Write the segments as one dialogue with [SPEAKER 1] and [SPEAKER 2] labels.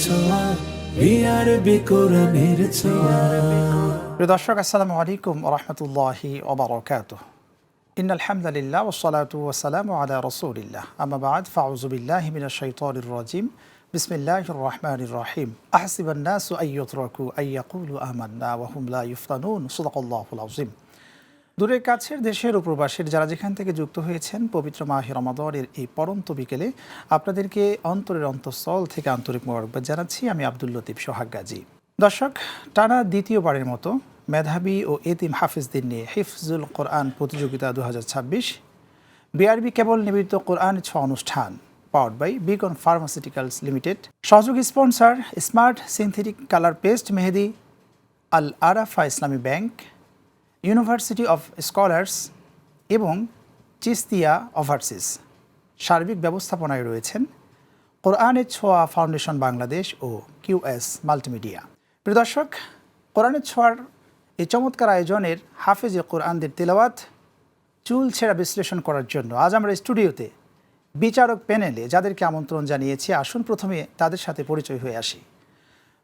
[SPEAKER 1] ছোঁয়া বিআরবি কোরআনের ছোঁয়া।
[SPEAKER 2] প্রিয় দর্শক, আসসালামু আলাইকুম ওয়া রাহমাতুল্লাহি ওয়া বারাকাতুহু। ইন্নাল হামদালিল্লাহ ওয়াস সালাতু ওয়াস সালামু আলা রাসূলিল্লাহ। আম্মা বা'দ, ফাউযু বিল্লাহি মিনাশ শাইতানির রাজীম। বিসমিল্লাহির রাহমানির রাহিম। আহসিবান নাসু আইয়ুতরাকু আইয়াকুলু আমান্না ওয়া হুম লা ইফতানুন। সাদাকাল্লাহুল আযীম। দূরের কাছের দেশের ও প্রবাসীর যারা যেখান থেকে যুক্ত হয়েছেন পবিত্র মাহে রমাদানের এই পরন্ত বিকেলে আপনাদেরকে অন্তরের অন্তঃস্থল থেকে আন্তরিক মোবারকবাদ জানাচ্ছি। আমি আব্দুল লতিফ সোহাগ গাজী। দর্শক, টানা দ্বিতীয়বারের মতো মেধাবী ও এতিম হাফিজদের নিয়ে হিফজুল কোরআন প্রতিযোগিতা 2026 বিআরবি কেবল নিবেদিত কোরআন ছোঁয়া অনুষ্ঠান powered by Beacon pharmaceuticals limited, সহযোগী sponsor smart synthetic colour paste Mehedi, Al Arafah Islami bank, university of scholars এবং চিস্তিয়া ওভারসিজ। সার্বিক ব্যবস্থাপনায় রয়েছেন কোরআনের ছোঁয়া ফাউন্ডেশন বাংলাদেশ ও কিউএস মাল্টিমিডিয়া। প্রিয় দর্শক, কোরআনের ছোঁয়ার এই চমৎকার আয়োজনের হাফেজে কোরআনদের তেলাওয়াত চুল ছেঁড়া বিশ্লেষণ করার জন্য আজ আমরা স্টুডিওতে বিচারক প্যানেলে যাদেরকে আমন্ত্রণ জানিয়েছি, আসুন প্রথমে তাদের সাথে পরিচয় হয়ে আসি।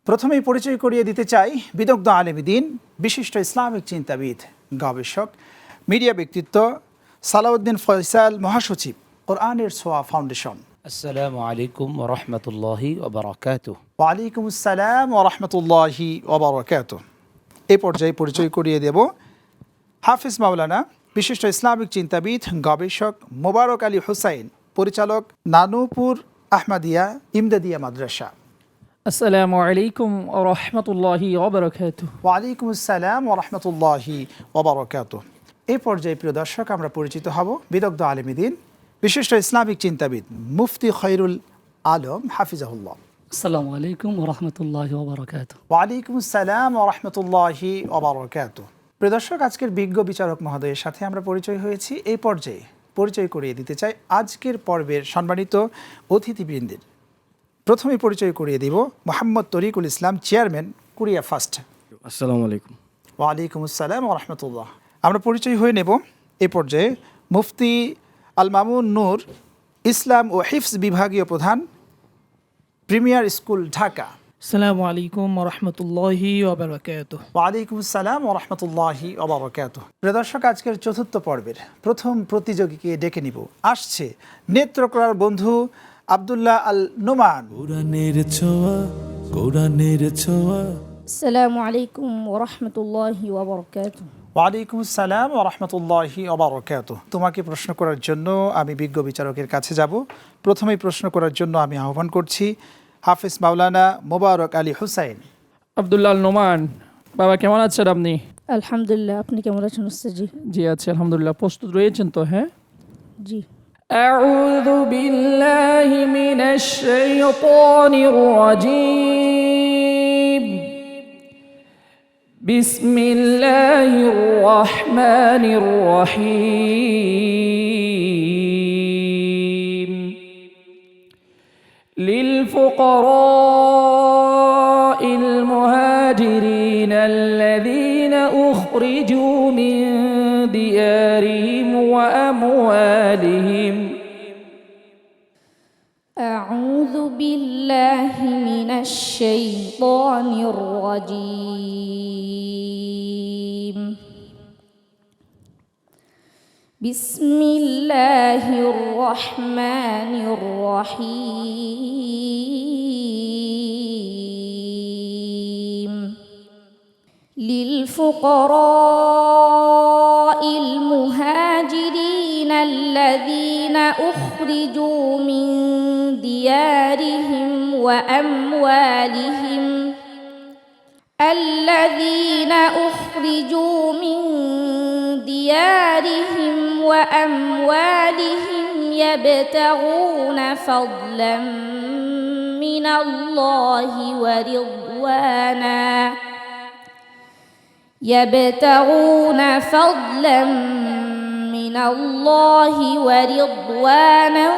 [SPEAKER 2] প্রথমেই পরিচয় করিয়ে দিতে চাই বিদগ্ধ আলেমী দ্বীন, বিশিষ্ট ইসলামিক চিন্তাবিদ, গবেষক, মিডিয়া ব্যক্তিত্ব সালাউদ্দিন ফয়সাল, মহাসচিব কোরআনের ছোঁয়া ফাউন্ডেশন।
[SPEAKER 3] আসসালামু আলাইকুম ওয়া রাহমাতুল্লাহি ওয়া বারাকাতুহু।
[SPEAKER 2] ওয়ালাইকুম আসসালাম ওয়া রাহমাতুল্লাহি ওয়া বারাকাতুহু। এই পর্যায়ে পরিচয় করিয়ে দেব হাফিজ মাওলানা, বিশিষ্ট ইসলামিক চিন্তাবিদ, গবেষক মোবারক আলী হুসাইন, পরিচালক নানুপুর আহমদিয়া ইমদাদিয়া মাদ্রাসা।
[SPEAKER 4] আসসালামু আলাইকুম ওয়া রাহমাতুল্লাহি ওয়া বারাকাতুহু।
[SPEAKER 2] ওয়ালাইকুম আসসালাম ওয়া রাহমাতুল্লাহি ওয়া বারাকাতুহু। এই পর্যায়ে প্রিয় দর্শক, আমরা পরিচিত হব বিদগ্ধ আলেমী দ্বীন, বিশিষ্ট ইসলামিক চিন্তাবিদ মুফতি খৈরুল আলম হাফিজাহুল্লাহ।
[SPEAKER 4] আসসালামু আলাইকুম ওয়া রাহমাতুল্লাহি ওয়া বারাকাতুহু।
[SPEAKER 2] ওয়ালাইকুম আসসালাম ওয়া রাহমাতুল্লাহি ওয়া বারাকাতুহু। প্রিয় দর্শক, আজকের বিজ্ঞ বিচারক মহোদয়ের সাথে আমরা পরিচয় হয়েছি। এই পর্যায়ে পরিচয় করিয়ে দিতে চাই আজকের পর্বের সম্মানিত অতিথিবৃন্দের। প্রথমে পরিচয় করিয়ে দিব মোহাম্মদ তরিকুল ইসলাম, চেয়ারম্যান, কুরিয়া ফার্স্ট।
[SPEAKER 5] আসসালামু আলাইকুম।
[SPEAKER 2] ওয়ালাইকুম আসসালাম ওয়া রাহমাতুল্লাহ। আমরা পরিচয় হয়ে নেব এই পর্যায়ে মুফতি আল মামুন নূর, ইসলাম ও হিফজ বিভাগীয় প্রধান, প্রিমিয়ার স্কুল, ঢাকা।
[SPEAKER 4] আসসালামু আলাইকুম ওয়া রাহমাতুল্লাহি ওয়া বারাকাতুহু।
[SPEAKER 2] ওয়ালাইকুম আসসালাম ওয়া রাহমাতুল্লাহি ওয়া বারাকাতুহু। প্রিয় দর্শক, আজকের চতুর্থ পর্বের প্রথম প্রতিযোগীকে ডেকে নিব। আসছে নেত্রকোনার বন্ধু আব্দুল্লাহ আল নোমান।
[SPEAKER 1] কোরআনের ছোঁয়া কোরআনের ছোঁয়া।
[SPEAKER 6] আসসালামু আলাইকুম ওয়া রাহমাতুল্লাহি ওয়া বারাকাতুহু।
[SPEAKER 2] ওয়ালাইকুম আসসালাম ওয়া রাহমাতুল্লাহি ওয়া বারাকাতুহু। তোমাকে প্রশ্ন করার জন্য আমি বিজ্ঞ বিচারকের কাছে যাব। প্রথমেই প্রশ্ন করার জন্য আমি আহ্বান করছি হাফিজ মাওলানা মোবারক আলী হুসাইন।
[SPEAKER 4] আব্দুল্লাহ নোমান, বাবা কেমন আছেন আপনি?
[SPEAKER 6] আলহামদুলিল্লাহ, আপনি কেমন আছেন উস্তাদজি?
[SPEAKER 4] জি আছি আলহামদুলিল্লাহ। প্রস্তুত রয়েছেন তো? হ্যাঁ
[SPEAKER 6] জি।
[SPEAKER 4] আউযু বিল্লাহি মিনাশ শাইতানির রাজীম। বিসমিল্লাহির রাহমানির রহিম। للفقراء المهاجرين الذين أخرجوا من ديارهم وأموالهم.
[SPEAKER 6] أعوذ بالله من الشيطان الرجيم. بسم الله الرحمن الرحيم. للفقراء المهاجرين الذين أخرجوا من ديارهم وأموالهم الذين أخرجوا من ديارهم وأموالهم يبتغون فضلا من الله ورضوانا من الله ورضوانا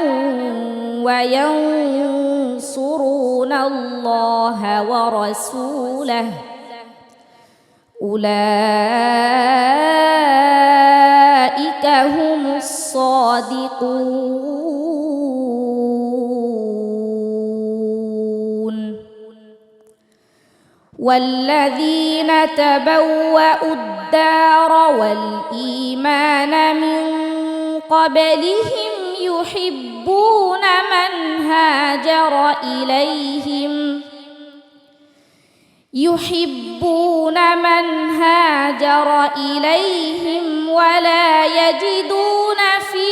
[SPEAKER 6] وينصرون الله ورسوله أولئك هم الصادقون والذين تبوأوا الدار والإيمان من قبلهم يحبون من هاجر إليهم ولا يجدون في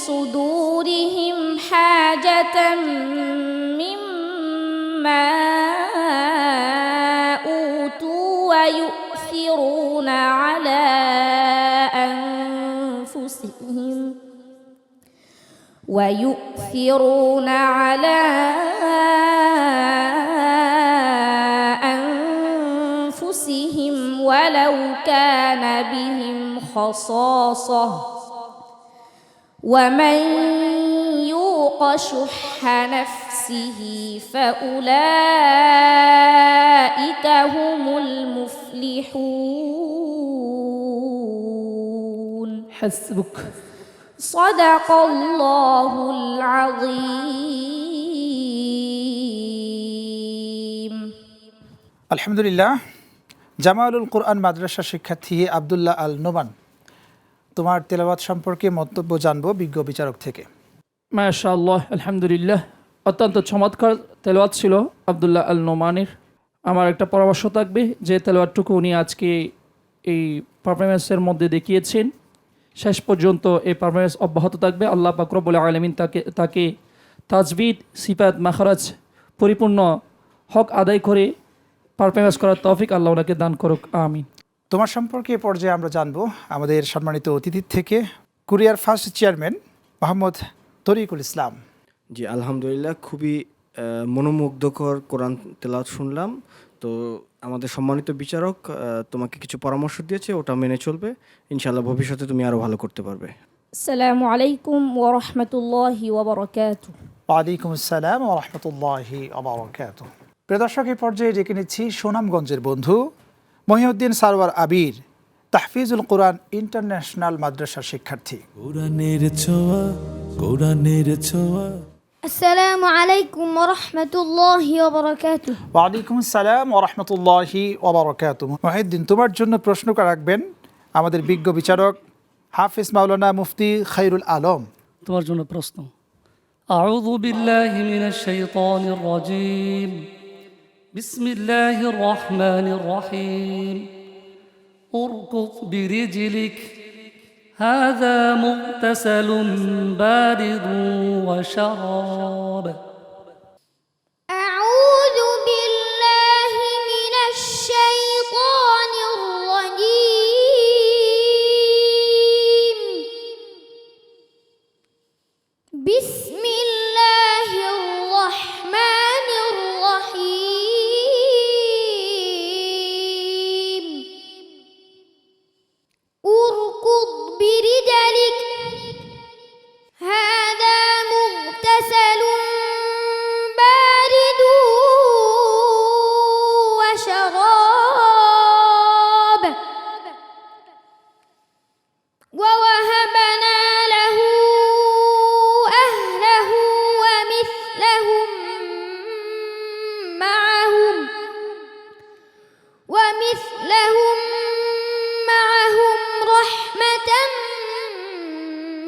[SPEAKER 6] صدورهم حاجة مما أوتوا ويؤثرون على أنفسهم ولو كان بهم خصاصة ومن يوق شح نفسه فأولئك هم المفلحون.
[SPEAKER 4] حسبك.
[SPEAKER 6] صدق الله العظيم.
[SPEAKER 2] আলহামদুলিল্লাহ। জামালুল কোরআন মাদ্রাসা শিক্ষার্থী আব্দুল্লাহ আল নোমান, তোমার তেলাওয়াত সম্পর্কে মন্তব্য জানবো বিজ্ঞ বিচারক থেকে।
[SPEAKER 4] মাশাআল্লাহ, আলহামদুলিল্লাহ, অত্যন্ত চমৎকার তেলাওয়াত ছিল আব্দুল্লাহ আল নোমানের। আমার একটা পরামর্শ থাকবে যে তেলাওয়াতটুকু উনি আজকে এই পারফরমেন্সের মধ্যে দেখিয়েছেন, শেষ পর্যন্ত এই পারফরমেন্স অব্যাহত থাকবে। আল্লাহ পাক রব্বুল আলামিন তাকে তাজবিদ, সিফাত, মাখরাজ পরিপূর্ণ হক আদায় করে পারফরমেন্স করার তৌফিক আল্লাহ ওনাকে দান করুক, আমিন।
[SPEAKER 2] তোমার সম্পর্কে এ পর্যায়ে আমরা জানবো আমাদের সম্মানিত অতিথির থেকে, কুরিয়ার ফার্স্ট চেয়ারম্যান মোহাম্মদ তরিকুল ইসলাম।
[SPEAKER 5] জি আলহামদুলিল্লাহ, খুবই মনোমুগ্ধকর কোরআন তেলাওয়াত শুনলাম। তো আমাদের সম্মানিত বিচারক তোমাকে কিছু পরামর্শ দিয়েছে, ওটা মেনে চলবে ইনশাআল্লাহ। ভবিষ্যতে তুমি আরও ভালো করতে পারবে।
[SPEAKER 6] আসসালামু আলাইকুম ওয়া রাহমাতুল্লাহি ওয়া বারাকাতুহু।
[SPEAKER 2] ওয়ালাইকুম আসসালাম ওয়া রাহমাতুল্লাহি ওয়া বারাকাতুহু। প্রিয় দর্শক, এই পর্যায়ে ডেকে নিচ্ছি সুনামগঞ্জের বন্ধু মহিউদ্দিন সারওয়ার আবির, তাহফিজুল কোরআন ইন্টারন্যাশনাল মাদ্রাসার শিক্ষার্থী।
[SPEAKER 1] কোরআনের ছোঁয়া, কোরআনের ছোঁয়া।
[SPEAKER 7] আসসালামু আলাইকুম ওয়া রাহমাতুল্লাহি ওয়া বারাকাতুহু।
[SPEAKER 2] ওয়ালাইকুম আসসালাম ওয়া রাহমাতুল্লাহি ওয়া বারাকাতুহু। মহিউদ্দিন, তোমার জন্য প্রশ্ন রাখবেন আমাদের বিজ্ঞ বিচারক হাফিজ মাওলানা মুফতি খায়রুল আলম।
[SPEAKER 8] তোমার জন্য প্রশ্ন। আউযু বিল্লাহি মিনাশ শাইতানির রাজীম। বিসমিল্লাহির রহমানির রহিম। উরকুদ বিরিজলিক হাযা মুগতাসালুন বারিদুন ওয়া শারাব।
[SPEAKER 7] আউযু বিল্লাহি মিনাশ শাইতানির রাজীম। বিসমিল্লাহির রহমানির রহিম। উরকুদ বিরিজলিক হাযা মুগতাসালুন বারিদুন ওয়া শারাব। ওয়া ওয়াহাবনা লাহু আহলাহু ওয়া মিসলাহুম মা'আহুম রাহমাতাম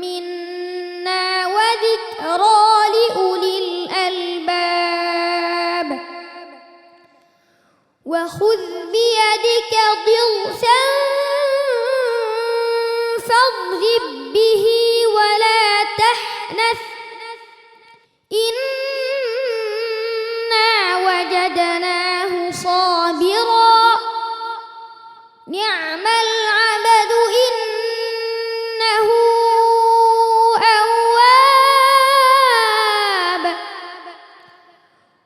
[SPEAKER 7] মিন্না ওয়া যিকরা লিউলিল আলবাব। ওয়া খুয বিয়াদিকা দিগসান ফাদরিব বিহি ওয়া লা তাহনাস ইন্না ওয়াজাদনাহু সাবিরা নি'মাল আবদু ইন্নাহু আওয়াব।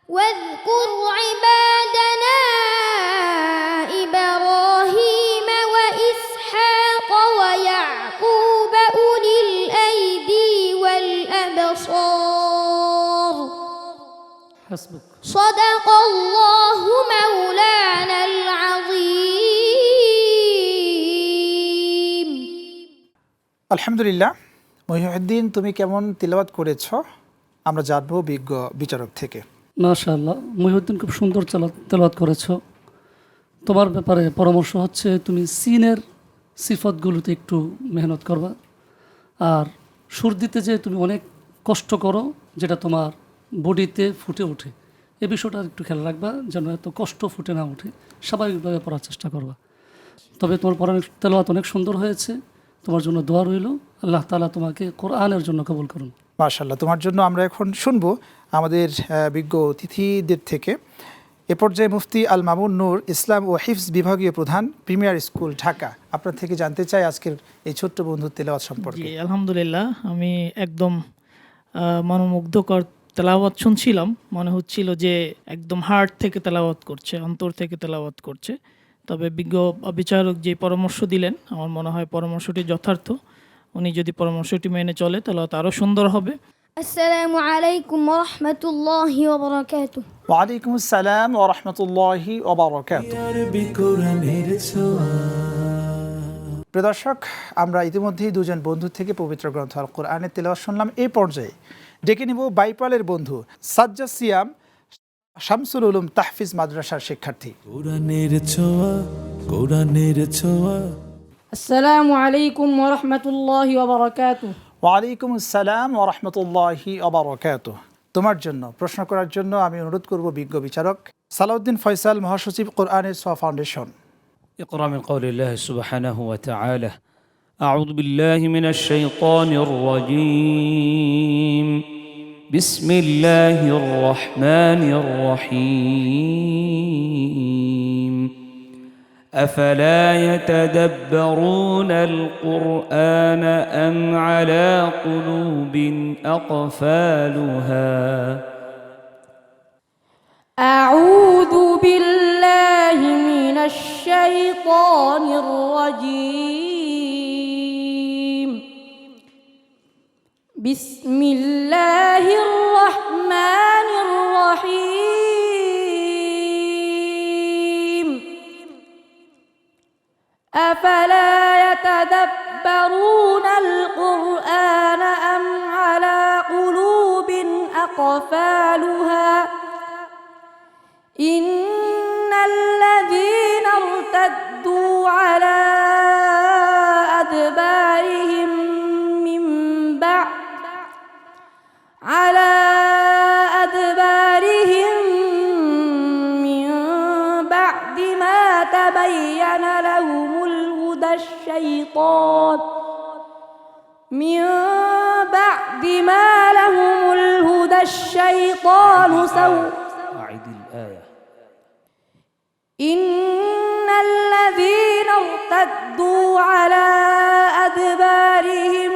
[SPEAKER 7] واذكر عبادنا إبراهيم وإسحاق ويعقوب أولي الأيدي والأبصار.
[SPEAKER 8] حسبك.
[SPEAKER 7] صدق الله مولانا العظيم.
[SPEAKER 2] আলহামদুলিল্লাহ, মহিউদ্দিন, তুমি কেমন তিলাওয়াত করেছ আমরা জানবো বিজ্ঞ বিচারক থেকে।
[SPEAKER 8] মাশাআল্লাহ, মহিউদ্দিন খুব সুন্দর তেলাওয়াত করেছো। তোমার ব্যাপারে পরামর্শ হচ্ছে তুমি সিনের সিফতগুলোতে একটু মেহনত করবা, আর সুর দিতে যে তুমি অনেক কষ্ট করো যেটা তোমার বডিতে ফুটে ওঠে, এ বিষয়টা একটু খেয়াল রাখবা যেন এত কষ্ট ফুটে না ওঠে, স্বাভাবিকভাবে পড়ার চেষ্টা করবা। তবে তোমার তেলাওয়াত অনেক সুন্দর হয়েছে, তোমার জন্য দোয়া রইল, আল্লাহ তাআলা তোমাকে কোরআনের জন্য কবুল করুন।
[SPEAKER 2] মাশাআল্লাহ, তোমার জন্য আমরা এখন শুনবো আমাদের বিজ্ঞ অতিথিদের থেকে। এ পর্যায়ে মুফতি আল মামুন নূর, ইসলাম ও হিফজ বিভাগীয় প্রধান, প্রিমিয়ার স্কুল, ঢাকা, আপনার থেকে জানতে চাই আজকের এই ছোট্ট বন্ধুর তেলাওয়াত সম্পর্কে।
[SPEAKER 9] জি, আলহামদুলিল্লাহ, আমি একদম মনোমুগ্ধকর তেলাওয়াত শুনছিলাম। মনে হচ্ছিল যে একদম হার্ট থেকে তেলাওয়াত করছে, অন্তর থেকে তেলাওয়াত করছে। তবে বিজ্ঞ বিচারক যে পরামর্শ দিলেন, আমার মনে হয় পরামর্শটি যথার্থ। উনি যদি পরামর্শটি মেনে চলে তাহলে আরও সুন্দর হবে।
[SPEAKER 7] আসসালামু আলাইকুম ওয়া রাহমাতুল্লাহি ওয়া বারাকাতুহু।
[SPEAKER 2] ওয়ালাইকুম আসসালাম ওয়া রাহমাতুল্লাহি ওয়া বারাকাতুহু।
[SPEAKER 1] আরবি কোরআনের ছোঁয়া।
[SPEAKER 2] প্রিয় দর্শক, আমরা ইতিমধ্যেই দুজন বন্ধু থেকে পবিত্র গ্রন্থ আল কোরআনের তেলাওয়াত শুনলাম। এই পর্যায়ে ডেকে নিব বাইপালের বন্ধু সাজ্জাদ সিয়াম, শামসুল উলুম তাহফিজ মাদ্রাসার শিক্ষার্থী।
[SPEAKER 1] কোরআনের ছোঁয়া, কোরআনের ছোঁয়া।
[SPEAKER 6] আসসালামু আলাইকুম ওয়া রাহমাতুল্লাহি ওয়া বারাকাতুহু।
[SPEAKER 2] ওয়ালাইকুম আসসালাম ওয়া রাহমাতুল্লাহি ওয়া বারাকাতুহু। তোমার জন্য প্রশ্ন করার জন্য আমি অনুরোধ করব বিজ্ঞ বিচারক সালাউদ্দিন ফয়সাল, মহাসচিব কোরআনের ছোঁয়া ফাউন্ডেশন।
[SPEAKER 3] اقرأ من قول الله سبحانه وتعالى أعوذ بالله من الشيطان الرجيم بسم الله الرحمن الرحيم أفلا يتدبرون القرآن أم على قلوب أقفالها
[SPEAKER 6] أعوذ بالله من الشيطان الرجيم بسم الله الرحمن الرحيم أفلا يتدبرون القرآن أم على قلوب أقفالها إن الذين ارتدوا على أدبارهم من بعد ما تبين لهم الهدى الشيطان
[SPEAKER 3] أعيد الآية
[SPEAKER 6] إن الذين ارتدوا على أدبارهم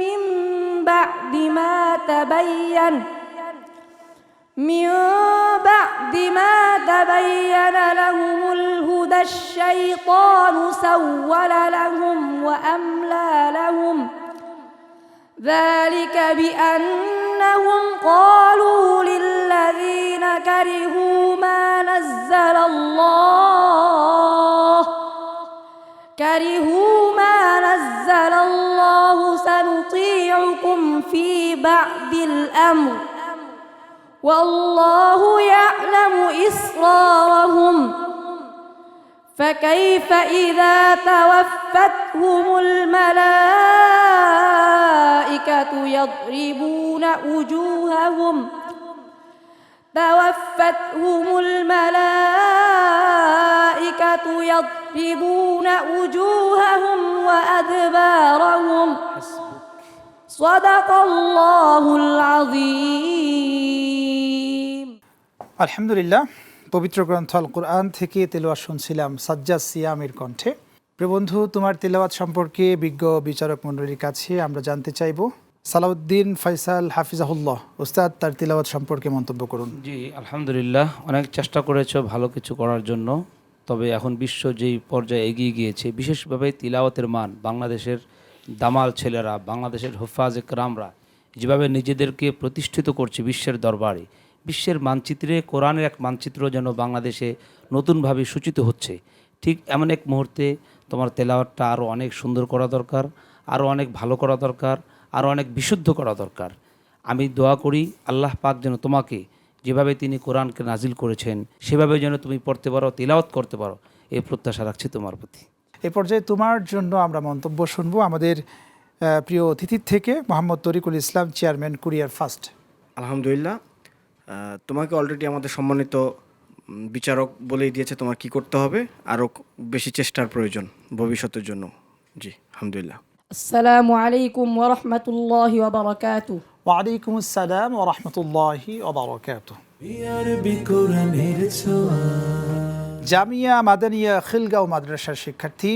[SPEAKER 6] من بعد ما تبين لهم الهدى الشيطان سول لهم وأملى لهم ذلك بأنهم قالوا للذين كرهوا ما نزل الله سنطيعكم في بعض الأمر والله يعلم إسرارهم فكيف إذا توفتهم الملائكة يضربون وجوههم وأدبارهم صدق الله العظيم.
[SPEAKER 2] আলহামদুলিল্লাহ, পবিত্র গ্রন্থ আল কোরআন থেকে তেলাওয়াত শুনছিলাম সাজ্জাদ সিয়ামের কণ্ঠে। প্রিয় বন্ধু, তোমার তেলাওয়াত সম্পর্কে বিজ্ঞ বিচারক মণ্ডলীর কাছে আমরা জানতে চাইব। সালাউদ্দিন ফয়সাল হাফিজাহুল্লাহ, উস্তাদ, তার তেলাওয়াত সম্পর্কে মন্তব্য করুন।
[SPEAKER 3] জি, আলহামদুলিল্লাহ, অনেক চেষ্টা করেছো ভালো কিছু করার জন্য। তবে এখন বিশ্ব যেই পর্যায়ে এগিয়ে গিয়েছে, বিশেষভাবে তিলাওয়াতের মান, বাংলাদেশের দামাল ছেলেরা, বাংলাদেশের হুফাজ একরামরা যেভাবে নিজেদেরকে প্রতিষ্ঠিত করছে বিশ্বের দরবারে, বিশ্বের মানচিত্রে কোরআনের এক মানচিত্র যেন বাংলাদেশে নতুনভাবে সূচিত হচ্ছে। ঠিক এমন এক মুহূর্তে তোমার তেলাওয়াতটা আরও অনেক সুন্দর করা দরকার, আরও অনেক ভালো করা দরকার, আরও অনেক বিশুদ্ধ করা দরকার। আমি দোয়া করি আল্লাহ পাক যেন তোমাকে যেভাবে তিনি কোরআনকে নাজিল করেছেন সেভাবে যেন তুমি পড়তে পারো, তিলাওয়াত করতে পারো, এই প্রত্যাশা রাখছি তোমার প্রতি।
[SPEAKER 2] এই পর্যায়ে তোমার জন্য আমরা মন্তব্য শুনবো আমাদের প্রিয় অতিথির থেকে, মোহাম্মদ তরিকুল ইসলাম, চেয়ারম্যান কুরিয়ার ফার্স্ট।
[SPEAKER 5] আলহামদুলিল্লাহ, তোমাকে অলরেডি আমাদের সম্মানিত বিচারক বলেই দিয়েছে তোমার কি করতে হবে, আরও বেশি চেষ্টার প্রয়োজন ভবিষ্যতের জন্য। জি আলহামদুলিল্লাহ।
[SPEAKER 6] আসসালামু আলাইকুম ওয়া রাহমাতুল্লাহি ওয়া বারাকাতুহু।
[SPEAKER 2] ওয়ালাইকুম আসসালাম ওয়া রাহমাতুল্লাহি ওয়া বারাকাতুহু।
[SPEAKER 1] আরবি কোরআনের ছোঁয়া।
[SPEAKER 2] জামিয়া মাদানিয়া খিলগাঁও মাদ্রাসার শিক্ষার্থী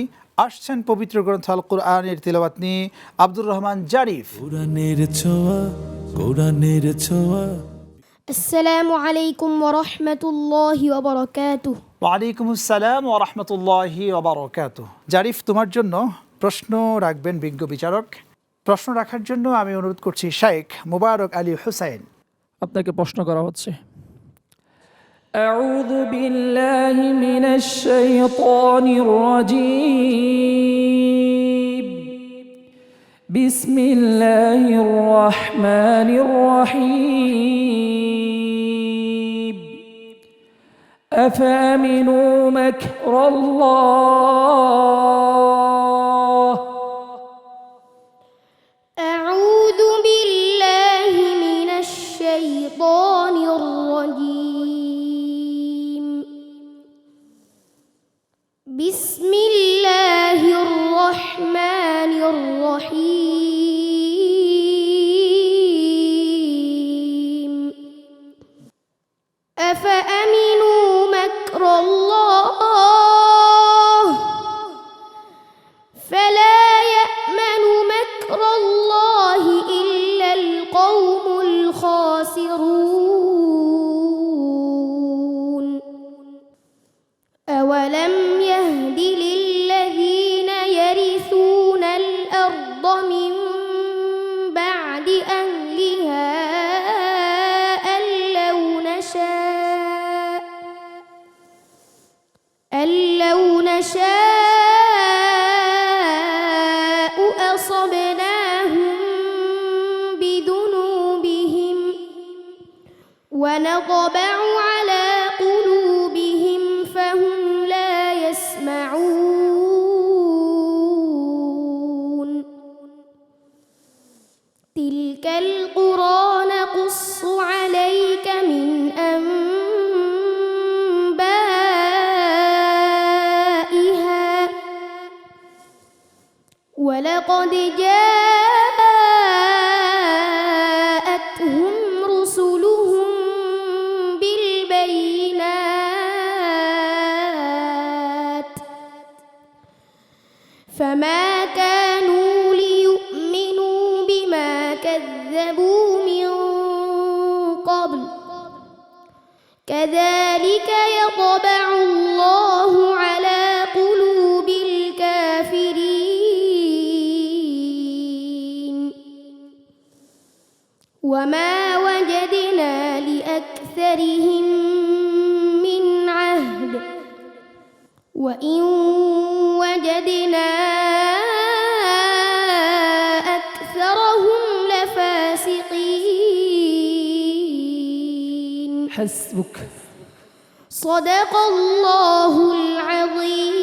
[SPEAKER 2] আসছেন পবিত্র গ্রন্থ আল কোরআনের তিলাওয়াত নিয়ে আব্দুর রহমান জারিফ।
[SPEAKER 1] কোরআনের ছোঁয়া, কোরআনের ছোঁয়া।
[SPEAKER 7] আসসালামু আলাইকুম ওয়া রাহমাতুল্লাহি ওয়া বারাকাতুহু।
[SPEAKER 2] ওয়ালাইকুম আসসালাম ওয়া রাহমাতুল্লাহি ওয়া বারাকাতুহু। জারিফ, তোমার জন্য প্রশ্ন রাখবেন বিজ্ঞ বিচারক। প্রশ্ন রাখার জন্য আমি অনুরোধ করছি শেখ মুবারক আলী হুসাইন।
[SPEAKER 4] আপনাকে প্রশ্ন করা হচ্ছে। আউযু বিল্লাহি মিনাশ শাইতানির রাজীম। বিসমিল্লাহির রহমানির রহিম। আফামিনু মাকরাল্লাহ।
[SPEAKER 7] আউযু বিল্লাহি মিনাশ শাইতানির রাজীম। বিসমিল্লাহির রহমানির রহিম। আফাআমিনু মাকরাল্লাহ ফালা ইয়ামানু মাকরাল্লাহি ইল্লাল কওমুল খাসিরুন। أولم يهد للذين يرثون الأرض من بعد أهلها أن لو نشاء أصبناهم بذنوبهم ونطبع على قلوبهم فهم لا يسمعون. تلك القرى نقص عليك من أنبائها ولقد جاءتهم رسلهم بالبينات فما كانوا ليؤمنوا بما كذبوا من قبل كذلك يطبع الله على قلوب الكافرين وما وجدنا لأكثرهم من عهد وإن وجدنا أكثرهم لفاسقين.
[SPEAKER 4] حسبك.
[SPEAKER 7] صدق الله العظيم.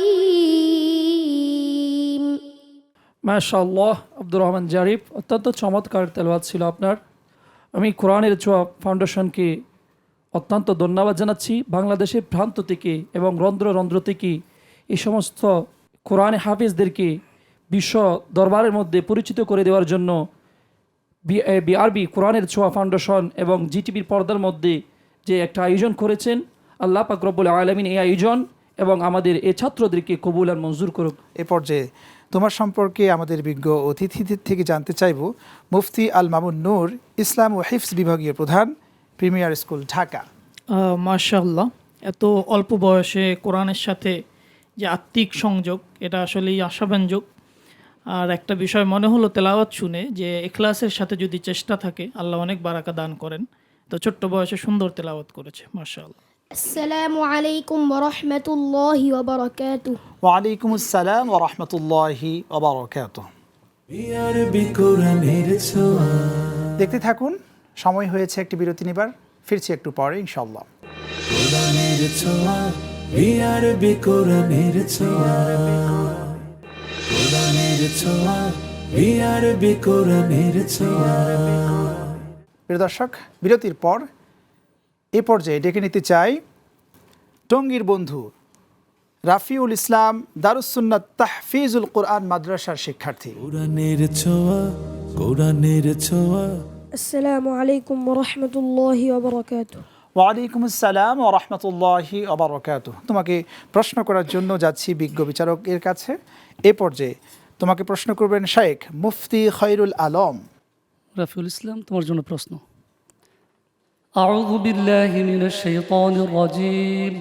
[SPEAKER 4] মাশাআল্লাহ, আব্দুর রহমান জারিফ, অত্যন্ত চমৎকার তেলাওয়াত ছিল আপনার। আমি কোরআনের ছোঁয়া ফাউন্ডেশনকে অত্যন্ত ধন্যবাদ জানাচ্ছি। বাংলাদেশের প্রান্ত থেকে এবং রন্ধ্র থেকে এই সমস্ত কোরআনে হাফিজদেরকে বিশ্ব দরবারের মধ্যে পরিচিত করে দেওয়ার জন্য বিআরবি কোরআনের ছোঁয়া ফাউন্ডেশন এবং জিটিভির পর্দার মধ্যে যে একটা আয়োজন করেছেন, আল্লাহ পাক রব্বুল আলামিন এই আয়োজন এবং আমাদের এই ছাত্রদেরকে কবুল আর মঞ্জুর করুক।
[SPEAKER 2] এ পর্যায়ে তোমার সম্পর্কে আমাদের বিজ্ঞ অতিথিদের থেকে জানতে চাইব মুফতি আল মামুন নূর, ইসলাম ও হিফজ বিভাগীয় প্রধান, প্রিমিয়ার স্কুল, ঢাকা।
[SPEAKER 9] মাশাআল্লাহ, এত অল্প বয়সে কোরআনের সাথে যে আত্মিক সংযোগ, এটা আসলেই আশাব্যঞ্জক। আর একটা বিষয় মনে হলো তেলাওয়াত শুনে যে ইখলাসের সাথে যদি চেষ্টা থাকে আল্লাহ অনেক বারাকা দান করেন। তো ছোট্ট বয়সে সুন্দর তেলাওয়াত করেছে, মাশাআল্লাহ।
[SPEAKER 7] আসসালামু আলাইকুম ওয়া রাহমাতুল্লাহি ওয়া বারাকাতুহু।
[SPEAKER 2] ওয়ালাইকুম আসসালাম ওয়া রাহমাতুল্লাহি ওয়া বারাকাতুহু।
[SPEAKER 1] বিআরবি কোরআনের ছোঁয়া
[SPEAKER 2] দেখতে থাকুন। সময় হয়েছে একটি বিরতি নেবার, ফিরছি একটু পরে ইনশাল্লাহ।
[SPEAKER 1] কোরআনের ছোঁয়া বিআরবি কোরআনের ছোঁয়া কোরআনের ছোঁয়া বিআরবি কোরআনের ছোঁয়া।
[SPEAKER 2] প্রিয় দর্শক, বিরতির পর এ পর্যায়ে ডেকে নিতে চাই টঙ্গীর বন্ধু রাফিউল ইসলাম, দারুস সুন্নাত তাহফিজুল কোরআন মাদ্রাসার শিক্ষার্থী।
[SPEAKER 1] কোরআনের ছোঁয়া কোরআনের ছোঁয়া।
[SPEAKER 6] আসসালামু আলাইকুম ওরহমতুল্লাহি ওবরাকাতুহ।
[SPEAKER 2] ওয়ালাইকুম আসসালাম ওয়া রাহমাতুল্লাহি ওয়া বারাকাতুহু। তোমাকে প্রশ্ন করার জন্য যাচ্ছি বিজ্ঞ বিচারকের কাছে। এ পর্যায়ে তোমাকে প্রশ্ন করবেন শেখ মুফতি খৈরুল আলম।
[SPEAKER 8] রাফিউল ইসলাম, তোমার জন্য প্রশ্ন। আউযু বিল্লাহি মিনাশ শাইতানির রাজীম।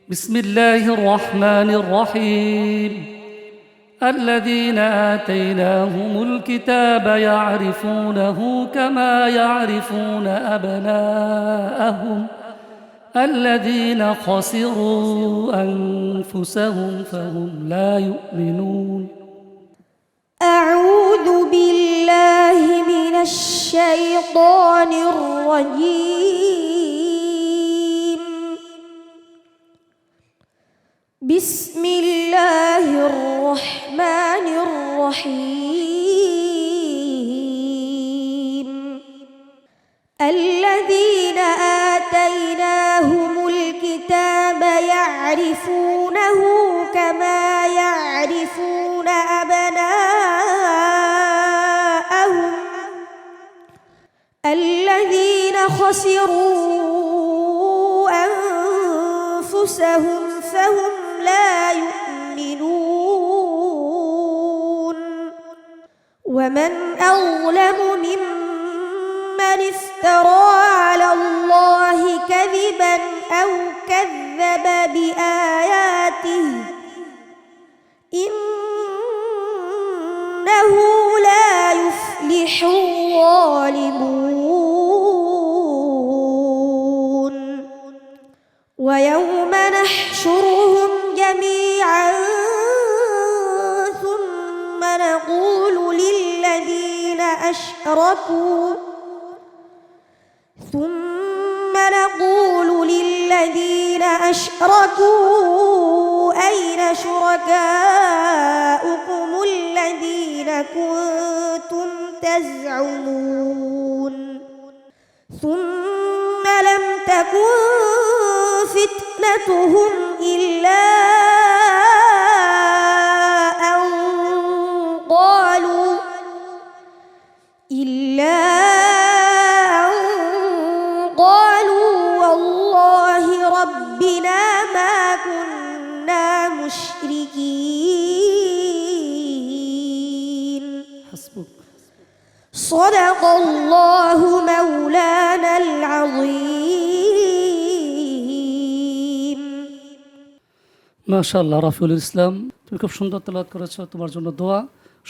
[SPEAKER 8] বিসমিল্লাহির রহমানির রহিম। الذين آتيناهم الكتاب يعرفونه كما يعرفون أبناءهم الذين خسروا أنفسهم فهم لا يؤمنون.
[SPEAKER 7] أعوذ بالله من الشيطان الرجيم. بسم الله الرحمن الرحيم. الذين آتيناهم الكتاب يعرفونه كما يعرفون أبناءهم الذين خسروا أنفسهم فهم لا يؤمنون. ومن أظلم ممن افترى على الله كذبا أو كذب بآياته إنه لا يفلح الظالمون. ويوم نحشرهم جميعا ثم نقول للذين أشركوا أين شركاؤكم الذين كنتم تزعمون ثم لم تكن فتنتهم إلا أن قالوا والله ربنا ما كنا مشركين.
[SPEAKER 8] حسبك.
[SPEAKER 7] صدق الله مولانا العظيم.
[SPEAKER 8] মাশাআল্লাহ রাফিউল ইসলাম, তুমি খুব সুন্দর তেলাওয়াত করেছো। তোমার জন্য দোয়া,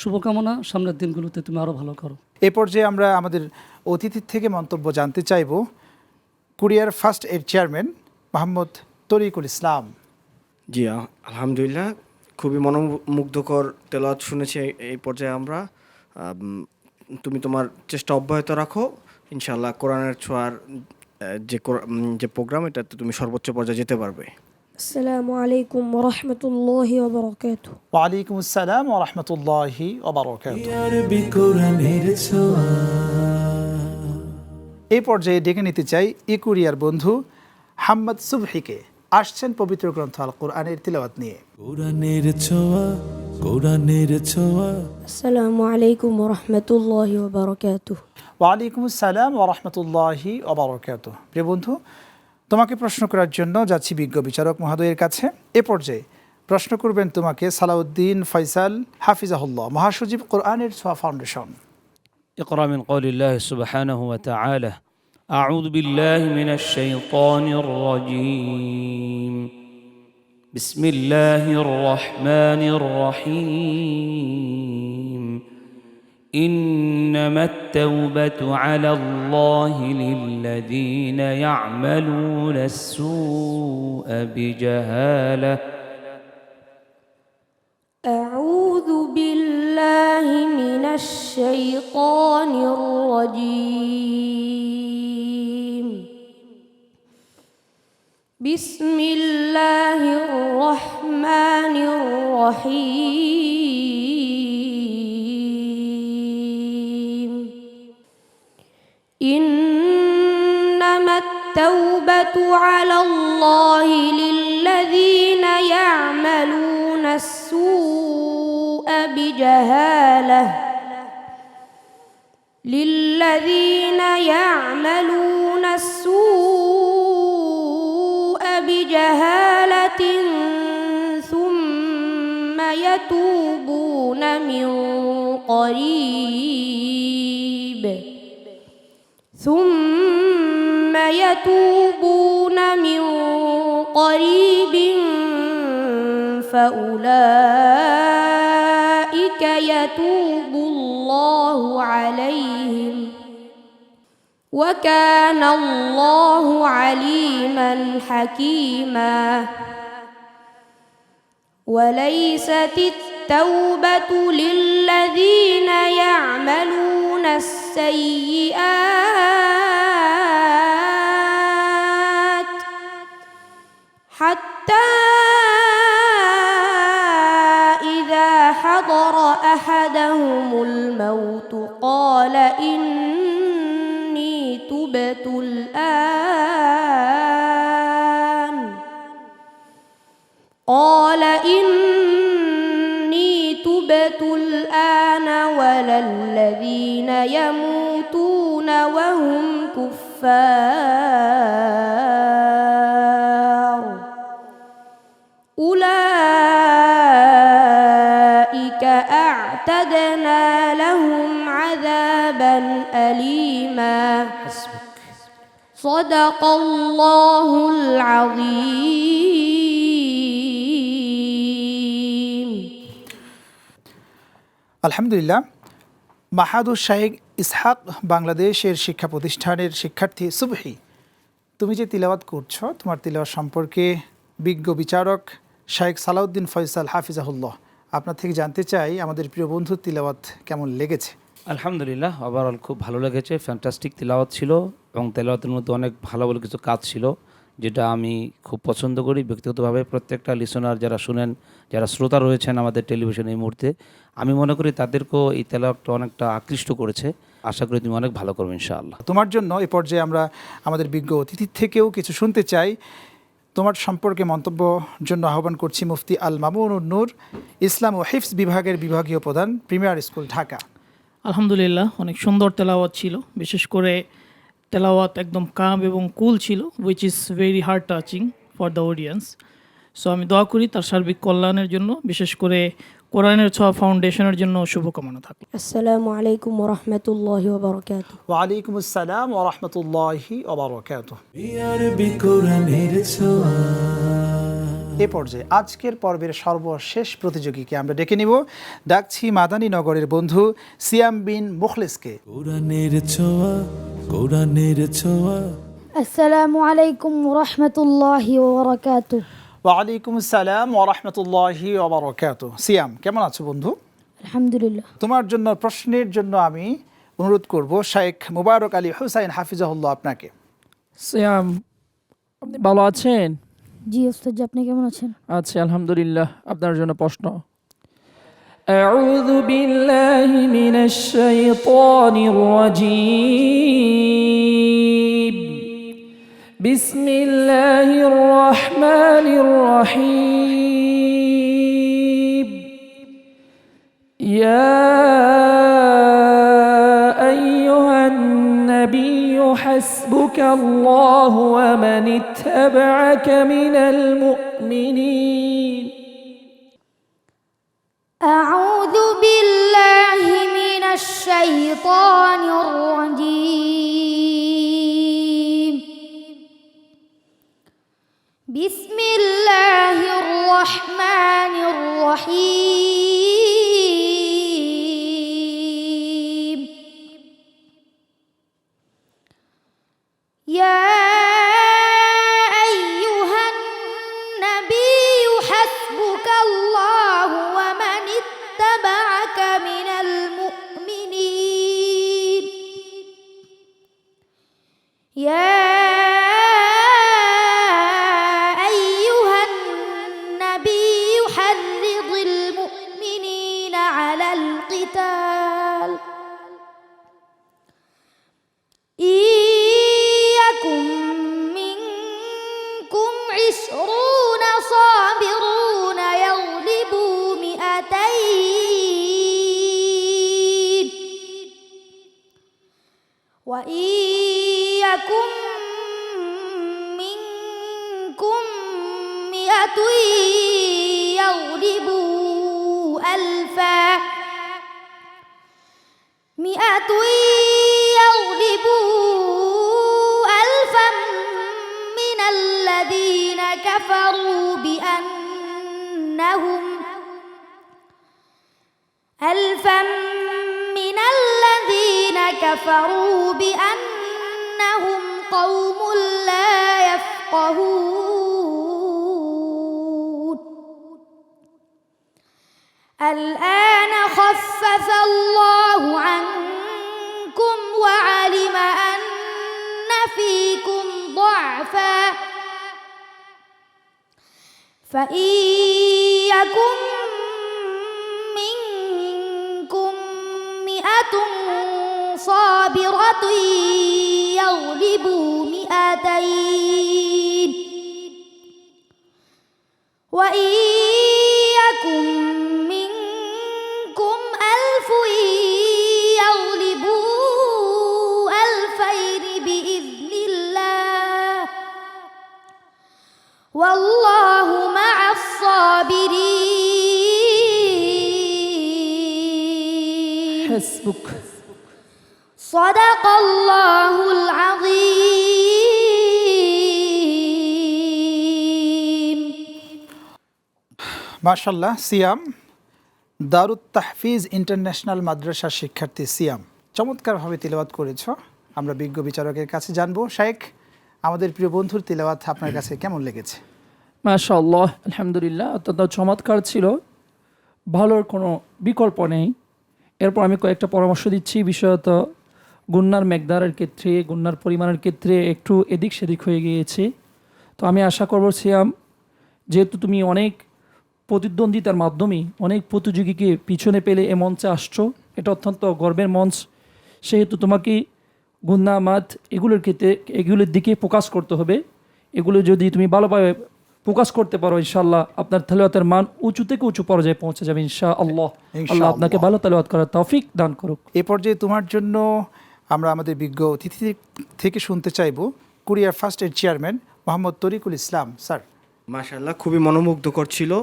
[SPEAKER 8] শুভকামনা, সামনের দিনগুলোতে তুমি আরো ভালো করো।
[SPEAKER 2] এ পর্যায়ে আমরা আমাদের অতিথির থেকে মন্তব্য জানতে চাইব কুরিয়ার ফার্স্ট এর চেয়ারম্যান মোহাম্মদ তরিকুল ইসলাম।
[SPEAKER 5] জি আলহামদুলিল্লাহ, খুবই মনোমুগ্ধকর তেলাওয়াত শুনেছি এই পর্যায়ে আমরা। তুমি তোমার চেষ্টা অব্যাহত রাখো, ইনশাআল্লাহ কোরআনের ছোঁয়ার যে প্রোগ্রাম, এটাতে তুমি সর্বোচ্চ পর্যায়ে যেতে পারবে।
[SPEAKER 6] আসসালামু আলাইকুম ওরহমতুল্লাহি ওবরাকাতুহ।
[SPEAKER 2] ওয়ালাইকুম আসসালাম ওয়া রাহমাতুল্লাহি ওয়া বারাকাতুহু।
[SPEAKER 1] বিআরবি কোরআনের ছোঁয়া।
[SPEAKER 2] এই পর্যায়ে ডেকে নিতে চাই কুরিয়ার বন্ধু হাম্মদ সুবহিকে। আসছেন পবিত্র গ্রন্থ আল কোরআনের তিলাওয়াত নিয়ে।
[SPEAKER 1] কোরআনের ছোঁয়া কোরআনের ছোঁয়া।
[SPEAKER 6] আসসালামু আলাইকুম ওরহমতুল্লাহি ওবরাকাতুহ।
[SPEAKER 2] ওয়ালাইকুম আসসালাম ওয়া রাহমাতুল্লাহি ওয়া বারাকাতুহু। প্রিয় বন্ধু, তোমাকে প্রশ্ন করার জন্য যাচ্ছি বিজ্ঞ বিচারক মহোদয়ের কাছে। এ পর্যায়ে প্রশ্ন করবেন তোমাকে সালাউদ্দিন ফয়সাল হাফিজাহুল্লাহ, মহাসচিব কোরআনের ছোঁয়া ফাউন্ডেশন।
[SPEAKER 3] اقرأ من قول الله سبحانه وتعالى أعوذ بالله من الشيطان الرجيم بسم الله الرحمن الرحيم إنما التوبة على الله للذين يعملون السوء بجهالة
[SPEAKER 6] أعوذ بالله
[SPEAKER 7] الشيطان الرجيم بسم الله الرحمن الرحيم إنما التوبة على الله للذين يعملون السوء بجهالة ثم يتوبون من قريب فأولئك يتوب الله عليهم وكان الله عليما حكيما وليست التوبة للذين يعملون السيئات حتى إذا حضر أحدهم الموت قال إني تبت الآن ولا الذين يموتون وهم كفار أولئك أعتدنا لهم عذابا أليما صدق الله العظيم
[SPEAKER 2] আলহামদুলিল্লাহ। মাহাদুর শাহেক ইসহাক বাংলাদেশের শিক্ষা প্রতিষ্ঠানের শিক্ষার্থী সুবহি, তুমি যে তিলাওয়াত করছো তোমার তিলাওয়াত সম্পর্কে বিজ্ঞ বিচারক শাহেক সালাউদ্দিন ফয়সাল হাফিজাহুল্লাহ আপনার থেকে জানতে চাই আমাদের প্রিয় বন্ধু তিলাওয়াত কেমন লেগেছে?
[SPEAKER 3] আলহামদুলিল্লাহ, ওভারঅল খুব ভালো লেগেছে। ফ্যান্টাস্টিক তিলাওয়াত ছিল এবং তিলাওয়াতের মধ্যে অনেক ভালো ভালো কিছু কাজ ছিল যেটা আমি খুব পছন্দ করি ব্যক্তিগতভাবে। প্রত্যেকটা লিসনার যারা শুনেন, যারা শ্রোতা রয়েছেন আমাদের টেলিভিশনে এই মুহূর্তে, আমি মনে করি তাদেরকেও এই তেলাওয়াতটা অনেকটা আকৃষ্ট করেছে। আশা করি তুমি অনেক ভালো করবে ইনশাআল্লাহ।
[SPEAKER 2] তোমার জন্য এই পর্যায়ে আমরা আমাদের বিজ্ঞ অতিথির থেকেও কিছু শুনতে চাই। তোমার সম্পর্কে মন্তব্য জন্য আহ্বান করছি মুফতি আল মামুনুন নূর, ইসলাম ও হিফজ বিভাগের বিভাগীয় প্রধান, প্রিমিয়ার স্কুল, ঢাকা।
[SPEAKER 9] আলহামদুলিল্লাহ, অনেক সুন্দর তেলাওয়াত ছিল। বিশেষ করে তেলাওয়াত একদম কাম এবং কুল ছিল, which is very heart touching for the audience. So আমি দোয়া করি তার সার্বিক কল্যাণের জন্য, বিশেষ করে কোরআনের ছোঁয়া ফাউন্ডেশনের জন্য শুভকামনা থাকলো।
[SPEAKER 7] আসসালামু আলাইকুম ওয়া রাহমাতুল্লাহি ওয়া বারাকাতুহু।
[SPEAKER 2] ওয়া আলাইকুম আসসালাম ওয়া রাহমাতুল্লাহি ওয়া বারাকাতুহু।
[SPEAKER 1] বিআরবি কোরআনের ছোঁয়া।
[SPEAKER 2] এ পর্যায়ে আজকের পর্বের সর্বশেষ প্রতিযোগীকে আমরা ডেকে নিব। ডাকছি মাদানী নগরের বন্ধু সিয়াম বিন মুখলিসকে।
[SPEAKER 1] কোরআনের ছোঁয়া, কোরআনের ছোঁয়া।
[SPEAKER 7] আসসালামু আলাইকুম ওয়া রাহমাতুল্লাহি ওয়া বারাকাতুহু।
[SPEAKER 2] ওয়া আলাইকুম আসসালাম ওয়া রাহমাতুল্লাহি ওয়া বারাকাতুহু। সিয়াম, কেমন আছো বন্ধু?
[SPEAKER 7] আলহামদুলিল্লাহ।
[SPEAKER 2] তোমার জন্য প্রশ্নের জন্য আমি অনুরোধ করব শেখ মুবারক আলী হুসাইন হাফিজাহুল্লাহ আপনাকে।
[SPEAKER 4] সিয়াম, আপনি ভালো আছেন?
[SPEAKER 7] জি ওস্তাদ, আপনি কেমন আছেন?
[SPEAKER 4] আচ্ছা, আলহামদুলিল্লাহ। আপনার জন্য প্রশ্ন। أعوذ بالله من الشيطان الرجيم بسم الله الرحمن الرحيم يا أيها النبي حسبك الله ومن اتبعك من المؤمنين.
[SPEAKER 7] أعوذ بالله من الشيطان الرجيم بسم الله الرحمن الرحيم يا أيها النبي حسبك الله ومن اتبعك من المؤمنين. يا أيها النبي حرض المؤمنين على القتال إن يكن منكم 20 صابرون يغلبوا 200 وإن يكن منكم 100 يغلبوا 1000 من الذين كفروا بأنهم قوم لا يفقهون الآن خفف الله عنكم وعلم أن فيكم ضعفا فإن يكن منكم 100 صابرة يغلبوا 200 وإن يكن منكم 1000 يغلبوا 2000 بإذن الله والله مع الصابرين
[SPEAKER 4] حسبك.
[SPEAKER 7] صدق الله العظيم
[SPEAKER 2] মাশাল্লাহ। সিয়াম দারুত তাহফিজ ইন্টারন্যাশনাল মাদ্রাসার শিক্ষার্থী সিয়াম, চমৎকারভাবে তিলাওয়াত করেছ। আমরা বিজ্ঞ বিচারকের কাছে জানবো, শাইখ আমাদের প্রিয় বন্ধুর তিলাওয়াত আপনার কাছে কেমন লেগেছে?
[SPEAKER 4] মাশাআল্লাহ, আলহামদুলিল্লাহ, অত্যন্ত চমৎকার ছিল, ভালোর কোনো বিকল্প নেই। এরপর আমি কয়েকটা পরামর্শ দিচ্ছি, বিশেষত গুন্নার মেকদারের ক্ষেত্রে, গুন্নার পরিমাণের ক্ষেত্রে একটু এদিক সেদিক হয়ে গিয়েছে। তো আমি আশা করব সিয়াম, যেহেতু তুমি অনেক প্রতিদ্বন্দ্বিতার মাধ্যমে অনেক প্রতিযোগীকে পিছনে পেলে এ মঞ্চে আসছো, এটা অত্যন্ত গর্বের মঞ্চ, সেহেতু তোমাকে গুন্না মাদ এগুলোর দিকে ফোকাস করতে হবে। এগুলো যদি তুমি ভালোভাবে ফোকাস করতে পারো, ইনশাআল্লাহ আপনার তেলাওয়াতের মান উঁচু থেকে উঁচু পর্যায়ে পৌঁছে যাবে ইনশাআল্লাহ। আল্লাহ আপনাকে ভালো তেলাওয়াত করার তৌফিক দান করুক।
[SPEAKER 2] এ পর্যায়ে তোমার জন্য আমরা আমাদের বিজ্ঞ অতিথি থেকে শুনতে চাইব কুরিয়ার ফার্স্টের চেয়ারম্যান মোহাম্মদ তরিকুল ইসলাম। স্যার।
[SPEAKER 5] মাশাআল্লাহ, খুবই মনোমুগ্ধকর ছিল।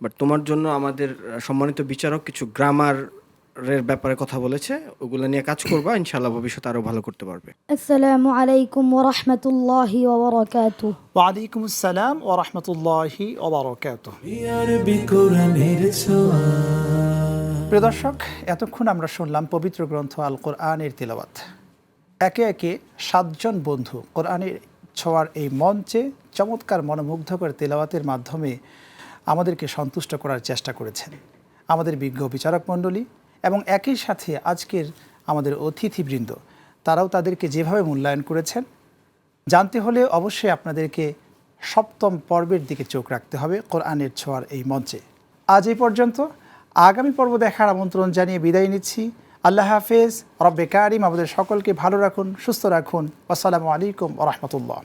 [SPEAKER 5] বাট তোমার জন্য আমাদের সম্মানিত বিচারক কিছু গ্রামারের ব্যাপারে কথা বলেছে, ওগুলো নিয়ে কাজ করবা, ইনশাআল্লাহ ভবিষ্যতে আরও ভালো করতে পারবে।
[SPEAKER 7] আসসালামু আলাইকুম ওয়া রাহমাতুল্লাহি ওয়া বারাকাতুহু।
[SPEAKER 2] ওয়া আলাইকুম আসসালাম ওয়া রাহমাতুল্লাহি ওয়া বারাকাতুহু।
[SPEAKER 1] আরবি কোরআনের ছোঁয়া।
[SPEAKER 2] প্রিয় দর্শক, এতক্ষণ আমরা শুনলাম পবিত্র গ্রন্থ আল কোরআনের তিলাওয়াত। একে একে 7 জন বন্ধু কোরআনের ছোঁয়ার এই মঞ্চে চমৎকার মনোমুগ্ধকর তিলাওয়াতের মাধ্যমে আমাদেরকে সন্তুষ্ট করার চেষ্টা করেছেন। আমাদের বিজ্ঞ বিচারক মণ্ডলী এবং একই সাথে আজকের আমাদের অতিথিবৃন্দ, তারাও তাদেরকে যেভাবে মূল্যায়ন করেছেন, জানতে হলে অবশ্যই আপনাদেরকে 7ম পর্বের দিকে চোখ রাখতে হবে কোরআনের ছোঁয়ার এই মঞ্চে। আজ এই পর্যন্ত, আগামী পর্ব দেখার আমন্ত্রণ জানিয়ে বিদায় নিচ্ছি। আল্লাহ হাফেজ। রব্বে কারিম আমাদের সকলকে ভালো রাখুন, সুস্থ রাখুন। আসসালামু আলাইকুম ওয়া রাহমাতুল্লাহ।